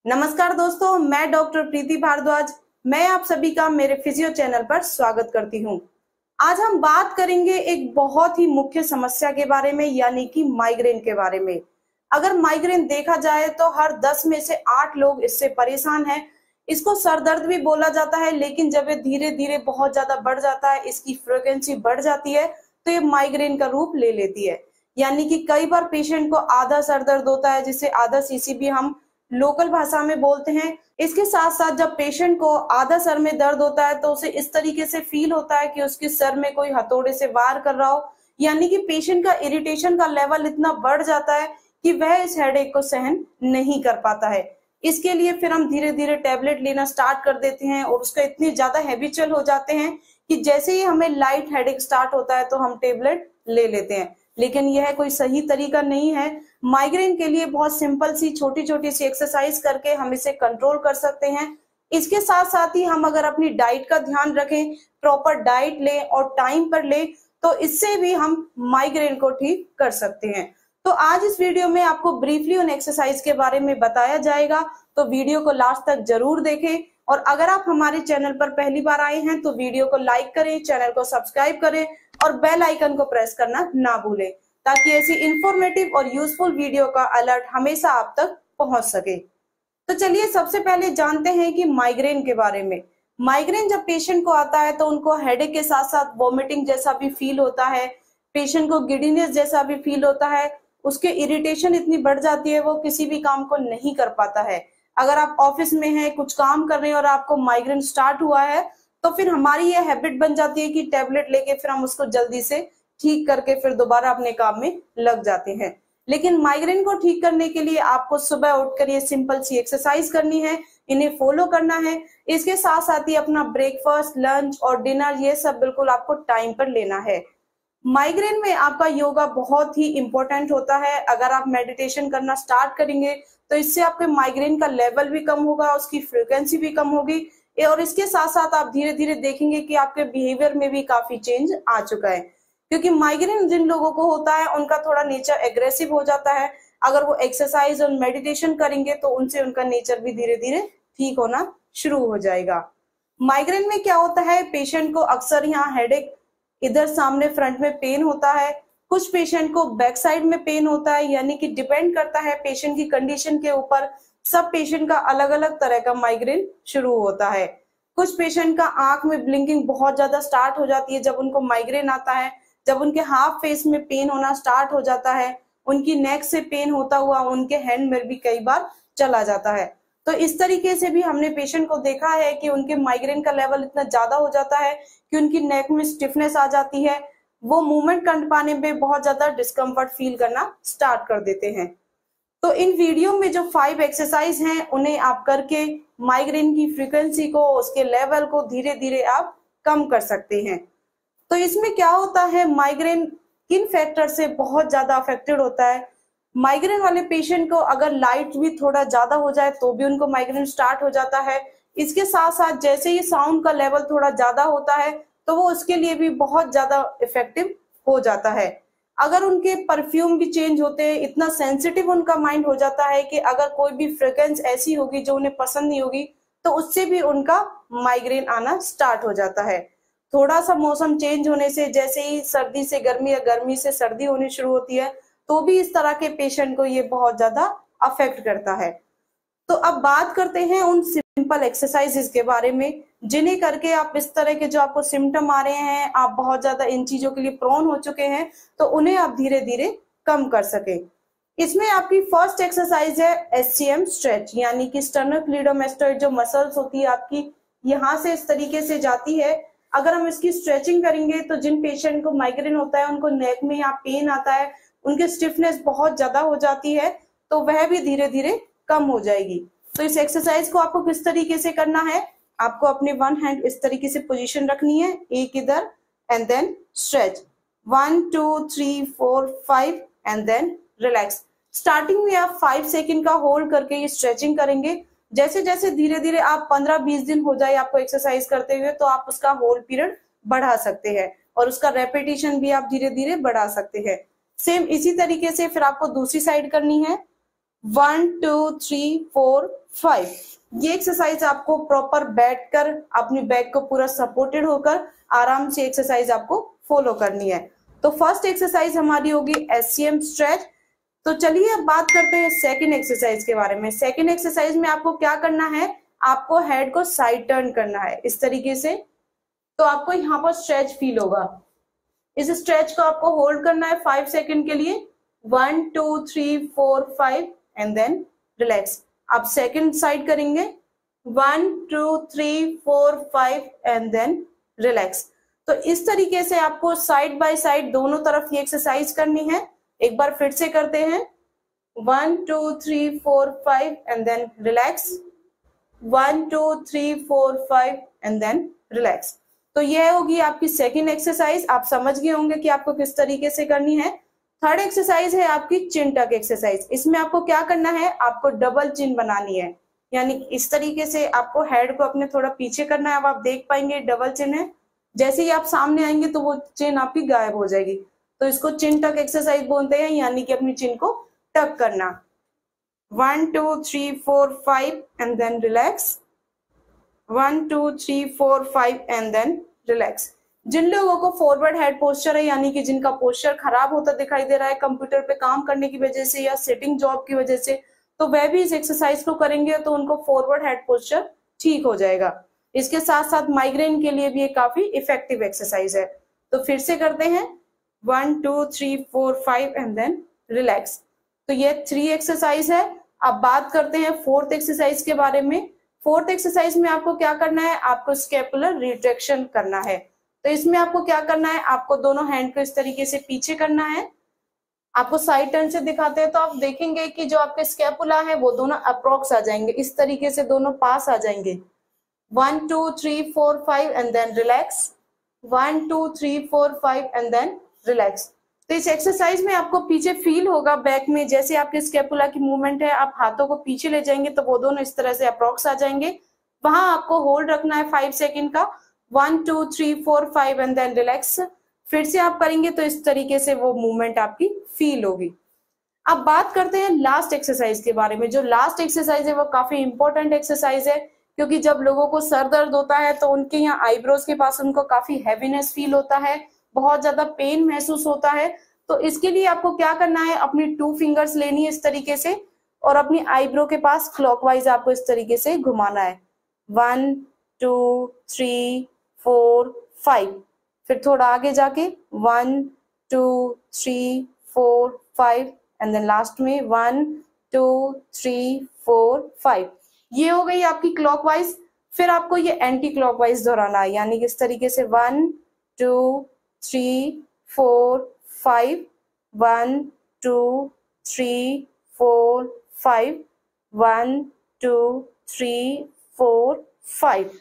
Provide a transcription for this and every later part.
नमस्कार दोस्तों, मैं डॉक्टर प्रीति भारद्वाज। मैं आप सभी का मेरे फिजियो चैनल पर स्वागत करती हूं। आज हम बात करेंगे एक बहुत ही मुख्य समस्या के बारे में, यानी कि माइग्रेन के बारे में। अगर माइग्रेन देखा जाए तो हर 10 में से 8 लोग इससे परेशान हैं। इसको सर दर्द भी बोला जाता है, लेकिन जब ये धीरे धीरे बहुत ज्यादा बढ़ जाता है, इसकी फ्रीक्वेंसी बढ़ जाती है, तो ये माइग्रेन का रूप ले लेती है। यानी कि कई बार पेशेंट को आधा सर दर्द होता है, जिसे आधा सीसीबी हम लोकल भाषा में बोलते हैं। इसके साथ साथ जब पेशेंट को आधा सर में दर्द होता है तो उसे इस तरीके से फील होता है कि उसके सर में कोई हथौड़े से वार कर रहा हो। यानी कि पेशेंट का इरिटेशन का लेवल इतना बढ़ जाता है कि वह इस हेडेक को सहन नहीं कर पाता है। इसके लिए फिर हम धीरे धीरे टेबलेट लेना स्टार्ट कर देते हैं और उसका इतने ज्यादा हैबिचुअल हो जाते हैं कि जैसे ही हमें लाइट हेडेक स्टार्ट होता है तो हम टेबलेट ले लेते हैं। लेकिन यह कोई सही तरीका नहीं है। माइग्रेन के लिए बहुत सिंपल सी छोटी छोटी सी एक्सरसाइज करके हम इसे कंट्रोल कर सकते हैं। इसके साथ साथ ही हम अगर अपनी डाइट का ध्यान रखें, प्रॉपर डाइट लें और टाइम पर लें, तो इससे भी हम माइग्रेन को ठीक कर सकते हैं। तो आज इस वीडियो में आपको ब्रीफली उन एक्सरसाइज के बारे में बताया जाएगा, तो वीडियो को लास्ट तक जरूर देखें। और अगर आप हमारे चैनल पर पहली बार आए हैं तो वीडियो को लाइक करें, चैनल को सब्सक्राइब करें और बेल आइकन को प्रेस करना ना भूलें, ताकि ऐसी इंफॉर्मेटिव और यूजफुल वीडियो का अलर्ट हमेशा आप तक पहुंच सके। तो चलिए सबसे पहले जानते हैं कि माइग्रेन के बारे में। माइग्रेन जब पेशेंट को आता है तो उनको हेडेक के साथ साथ वॉमिटिंग जैसा भी फील होता है, पेशेंट को गिडीनेस जैसा भी फील होता है, उसके इरिटेशन इतनी बढ़ जाती है वो किसी भी काम को नहीं कर पाता है। अगर आप ऑफिस में हैं, कुछ काम कर रहे हैं और आपको माइग्रेन स्टार्ट हुआ है, तो फिर हमारी ये हैबिट बन जाती है कि टैबलेट लेके फिर हम उसको जल्दी से ठीक करके फिर दोबारा अपने काम में लग जाते हैं। लेकिन माइग्रेन को ठीक करने के लिए आपको सुबह उठकर ये सिंपल सी एक्सरसाइज करनी है, इन्हें फॉलो करना है। इसके साथ साथ ही अपना ब्रेकफास्ट, लंच और डिनर ये सब बिल्कुल आपको टाइम पर लेना है। माइग्रेन में आपका योगा बहुत ही इंपॉर्टेंट होता है। अगर आप मेडिटेशन करना स्टार्ट करेंगे तो इससे आपके माइग्रेन का लेवल भी कम होगा, उसकी फ्रीक्वेंसी भी कम होगी, और इसके साथ साथ आप धीरे धीरे देखेंगे कि आपके बिहेवियर में भी काफी चेंज आ चुका है। क्योंकि माइग्रेन जिन लोगों को होता है उनका थोड़ा नेचर एग्रेसिव हो जाता है। अगर वो एक्सरसाइज और मेडिटेशन करेंगे तो उनसे उनका नेचर भी धीरे धीरे ठीक होना शुरू हो जाएगा। माइग्रेन में क्या होता है, पेशेंट को अक्सर यहाँ हेडेक, इधर सामने फ्रंट में पेन होता है, कुछ पेशेंट को बैक साइड में पेन होता है। यानी कि डिपेंड करता है पेशेंट की कंडीशन के ऊपर। सब पेशेंट का अलग अलग तरह का माइग्रेन शुरू होता है। कुछ पेशेंट का आंख में ब्लिंकिंग बहुत ज्यादा स्टार्ट हो जाती है जब उनको माइग्रेन आता है। जब उनके हाफ फेस में पेन होना स्टार्ट हो जाता है, उनकी नेक से पेन होता हुआ उनके हैंड में भी कई बार चला जाता है। तो इस तरीके से भी हमने पेशेंट को देखा है कि उनके माइग्रेन का लेवल इतना ज्यादा हो जाता है कि उनकी नेक में स्टिफनेस आ जाती है, वो मूवमेंट कर पाने में बहुत ज्यादा डिस्कम्फर्ट फील करना स्टार्ट कर देते हैं। तो इन वीडियो में जो 5 एक्सरसाइज हैं उन्हें आप करके माइग्रेन की फ्रीक्वेंसी को, उसके लेवल को धीरे धीरे आप कम कर सकते हैं। तो इसमें क्या होता है, माइग्रेन किन फैक्टर से बहुत ज्यादा अफेक्टेड होता है। माइग्रेन वाले पेशेंट को अगर लाइट भी थोड़ा ज्यादा हो जाए तो भी उनको माइग्रेन स्टार्ट हो जाता है। इसके साथ साथ जैसे ही साउंड का लेवल थोड़ा ज्यादा होता है तो वो उसके लिए भी बहुत ज्यादा इफेक्टिव हो जाता है। अगर उनके परफ्यूम भी चेंज होते हैं, इतना सेंसिटिव उनका माइंड हो जाता है कि अगर कोई भी फ्रेग्रेंस ऐसी होगी जो उन्हें पसंद नहीं होगी तो उससे भी उनका माइग्रेन आना स्टार्ट हो जाता है। थोड़ा सा मौसम चेंज होने से, जैसे ही सर्दी से गर्मी या गर्मी से सर्दी होनी शुरू होती है, तो भी इस तरह के पेशेंट को ये बहुत ज्यादा अफेक्ट करता है। तो अब बात करते हैं उन सिंपल एक्सरसाइजेस के बारे में जिन्हें करके आप इस तरह के जो आपको सिम्टम आ रहे हैं, आप बहुत ज्यादा इन चीजों के लिए प्रोन हो चुके हैं, तो उन्हें आप धीरे धीरे कम कर सके। इसमें आपकी फर्स्ट एक्सरसाइज है एससीएम स्ट्रेच, यानी कि स्टर्नोक्लीडोमास्टोइड जो मसल्स होती है आपकी यहाँ से इस तरीके से जाती है। अगर हम इसकी स्ट्रेचिंग करेंगे तो जिन पेशेंट को माइग्रेन होता है उनको नेक में यहाँ पेन आता है, उनकी स्टिफनेस बहुत ज्यादा हो जाती है, तो वह भी धीरे धीरे कम हो जाएगी। तो इस एक्सरसाइज को आपको किस तरीके से करना है, आपको अपने वन हैंड इस तरीके से पोजीशन रखनी है, एक इधर and then stretch 1 2 3 4 5 and then relax. Starting में आप 5 सेकंड का होल्ड करके ये स्ट्रेचिंग करेंगे। जैसे जैसे धीरे धीरे आप 15-20 दिन हो जाए आपको एक्सरसाइज करते हुए, तो आप उसका होल्ड पीरियड बढ़ा सकते हैं और उसका रेपिटेशन भी आप धीरे धीरे बढ़ा सकते हैं। सेम इसी तरीके से फिर आपको दूसरी साइड करनी है। 1 2 3 4 5। ये एक्सरसाइज आपको प्रॉपर बैठकर अपनी बैक को पूरा सपोर्टेड होकर आराम से एक्सरसाइज आपको फॉलो करनी है। तो फर्स्ट एक्सरसाइज हमारी होगी SCM स्ट्रेच। तो चलिए अब बात करते हैं सेकंड एक्सरसाइज के बारे में। सेकंड एक्सरसाइज में आपको क्या करना है, आपको हेड को साइड टर्न करना है इस तरीके से। तो आपको यहाँ पर स्ट्रेच फील होगा। इस स्ट्रेच को आपको होल्ड करना है 5 सेकंड के लिए। 1 2 3 4 5 एंड देन रिलैक्स। आप सेकंड साइड करेंगे 1 2 3 4 5 एंड देन रिलैक्स। तो इस तरीके से आपको साइड बाय साइड दोनों तरफ ये एक्सरसाइज करनी है। एक बार फिर से करते हैं 1 2 3 4 5 and then relax. 1 2 3 4 5 and then relax. तो यह होगी आपकी सेकंड एक्सरसाइज। आप समझ गए होंगे कि आपको किस तरीके से करनी है। थर्ड एक्सरसाइज है आपकी चिन टक एक्सरसाइज। इसमें आपको क्या करना है, आपको डबल चिन बनानी है, यानी इस तरीके से आपको हेड को अपने थोड़ा पीछे करना है। अब आप देख पाएंगे डबल चिन है, जैसे ही आप सामने आएंगे तो वो चिन आपकी गायब हो जाएगी। तो इसको चिन टक एक्सरसाइज बोलते हैं, यानी कि अपनी चिन को टक करना। 1 2 3 4 5 and then relax. 1 2 3 4 5 and then relax. जिन लोगों को फॉरवर्ड हेड पोस्चर है, यानी कि जिनका पोस्चर खराब होता दिखाई दे रहा है कंप्यूटर पे काम करने की वजह से या सिटिंग जॉब की वजह से, तो वह भी इस एक्सरसाइज को करेंगे तो उनको फॉरवर्ड हेड पोस्चर ठीक हो जाएगा। इसके साथ साथ माइग्रेन के लिए भी ये काफी इफेक्टिव एक्सरसाइज है। तो फिर से करते हैं 1 2 3 4 5 एंड देन रिलैक्स। तो ये 3 एक्सरसाइज है। अब बात करते हैं फोर्थ एक्सरसाइज के बारे में। फोर्थ एक्सरसाइज में आपको क्या करना है, आपको स्कैपुलर रिट्रैक्शन करना है। तो इसमें आपको क्या करना है, आपको दोनों हैंड को इस तरीके से पीछे करना है। आपको साइड टर्न से दिखाते हैं तो आप देखेंगे कि जो आपके स्कैपुला है वो दोनों अप्रोक्स आ जाएंगे, इस तरीके से दोनों पास आ जाएंगे। 1 2 3 4 5 and then relax. 1 2 3 4 5 and then relax. तो इस एक्सरसाइज में आपको पीछे फील होगा बैक में, जैसे आपके स्कैपुला की मूवमेंट है, आप हाथों को पीछे ले जाएंगे तो वो दोनों इस तरह से अप्रोक्स आ जाएंगे। वहां आपको होल्ड रखना है 5 सेकंड का। 1 2 3 4 5 एंड देन रिलैक्स। फिर से आप करेंगे तो इस तरीके से वो मूवमेंट आपकी फील होगी। अब बात करते हैं लास्ट एक्सरसाइज के बारे में। जो लास्ट एक्सरसाइज है वो काफी इंपॉर्टेंट एक्सरसाइज है, क्योंकि जब लोगों को सर दर्द होता है तो उनके यहाँ आईब्रोज के पास उनको काफी हैवीनेस फील होता है, बहुत ज्यादा पेन महसूस होता है। तो इसके लिए आपको क्या करना है, अपनी 2 फिंगर्स लेनी है इस तरीके से और अपनी आईब्रो के पास क्लॉकवाइज आपको इस तरीके से घुमाना है। 1 2 3 4 5। फिर थोड़ा आगे जाके 1 2 3 4 5 एंड देन लास्ट में 1 2 3 4 5। ये हो गई आपकी क्लॉकवाइज। फिर आपको ये एंटी क्लॉकवाइज दोहराना है, यानी कि इस तरीके से 1 2 3 4 5 1 2 3 4 5 1 2 3 4 5।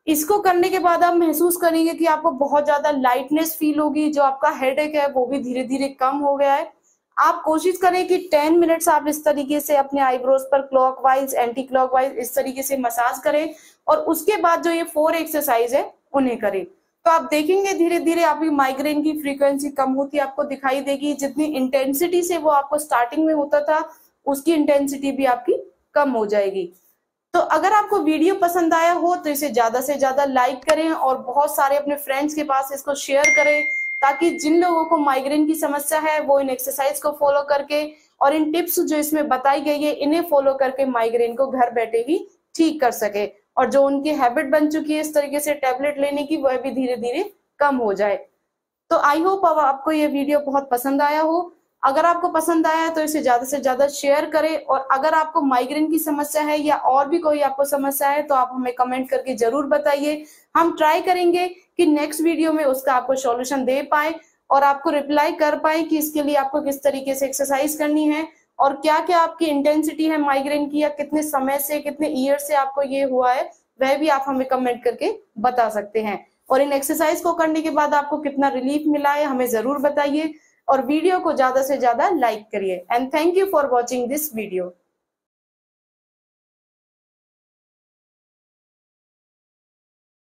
इसको करने के बाद आप महसूस करेंगे कि आपको बहुत ज्यादा लाइटनेस फील होगी, जो आपका हेडेक है वो भी धीरे धीरे कम हो गया है। आप कोशिश करें कि 10 मिनट्स आप इस तरीके से अपने आईब्रोज पर क्लॉकवाइज एंटी क्लॉकवाइज इस तरीके से मसाज करें और उसके बाद जो ये 4 एक्सरसाइज है उन्हें करें। तो आप देखेंगे धीरे धीरे आपकी माइग्रेन की फ्रीक्वेंसी कम होती आपको दिखाई देगी। जितनी इंटेंसिटी से वो आपको स्टार्टिंग में होता था उसकी इंटेंसिटी भी आपकी कम हो जाएगी। तो अगर आपको वीडियो पसंद आया हो तो इसे ज्यादा से ज्यादा लाइक करें और बहुत सारे अपने फ्रेंड्स के पास इसको शेयर करें, ताकि जिन लोगों को माइग्रेन की समस्या है वो इन एक्सरसाइज को फॉलो करके और इन टिप्स जो इसमें बताई गई है इन्हें फॉलो करके माइग्रेन को घर बैठे ही ठीक कर सके, और जो उनकी हैबिट बन चुकी है इस तरीके से टैबलेट लेने की वह भी धीरे धीरे कम हो जाए। तो आई होप अब आपको ये वीडियो बहुत पसंद आया हो। अगर आपको पसंद आया तो इसे ज्यादा से ज्यादा शेयर करें, और अगर आपको माइग्रेन की समस्या है या और भी कोई आपको समस्या है तो आप हमें कमेंट करके जरूर बताइए। हम ट्राई करेंगे कि नेक्स्ट वीडियो में उसका आपको सॉल्यूशन दे पाए और आपको रिप्लाई कर पाए कि इसके लिए आपको किस तरीके से एक्सरसाइज करनी है और क्या क्या आपकी इंटेंसिटी है माइग्रेन की, या कितने समय से कितने ईयर से आपको ये हुआ है, वह भी आप हमें कमेंट करके बता सकते हैं। और इन एक्सरसाइज को करने के बाद आपको कितना रिलीफ मिला है हमें जरूर बताइए, और वीडियो को ज्यादा से ज्यादा लाइक करिए। And thank you for watching this video.